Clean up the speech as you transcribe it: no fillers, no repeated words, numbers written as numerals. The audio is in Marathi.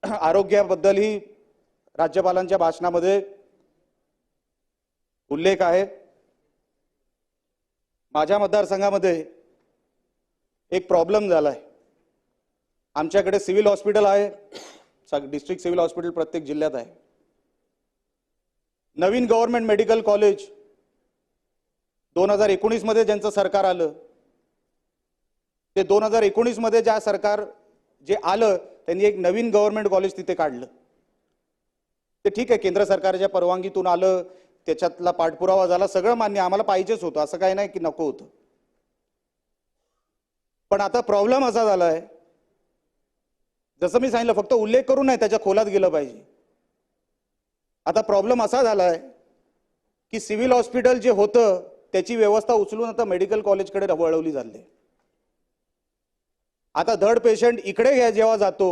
आरोग्याबद्दलही राज्यपालांच्या भाषणामध्ये उल्लेख आहे। माझ्या मतदारसंघामध्ये एक प्रॉब्लेम झालाय। आमच्याकडे सिव्हिल हॉस्पिटल आहे, डिस्ट्रिक्ट सिव्हिल हॉस्पिटल प्रत्येक जिल्ह्यात आहे। नवीन गव्हर्नमेंट मेडिकल कॉलेज 2019 मध्ये ज्यांचं सरकार आलं ते 2019 मध्ये ज्या सरकार जे आलं त्यांनी एक नवीन गव्हर्नमेंट कॉलेज तिथे काढलं। ते ठीक आहे, केंद्र सरकारच्या परवानगीतून आलं, त्याच्यातला पाठपुरावा झाला, सगळं मान्य, आम्हाला पाहिजेच होतं, असं काही नाही की नको होतं। पण आता प्रॉब्लेम असा झालाय, जसं मी सांगितलं फक्त उल्लेख करून नाही, त्याच्या खोलात गेलं पाहिजे। आता प्रॉब्लेम असा झालाय की सिव्हिल हॉस्पिटल जे होतं त्याची व्यवस्था उचलून आता मेडिकल कॉलेजकडे वळवली जाते। आता धड पेशंट इकडे जेव्हा जातो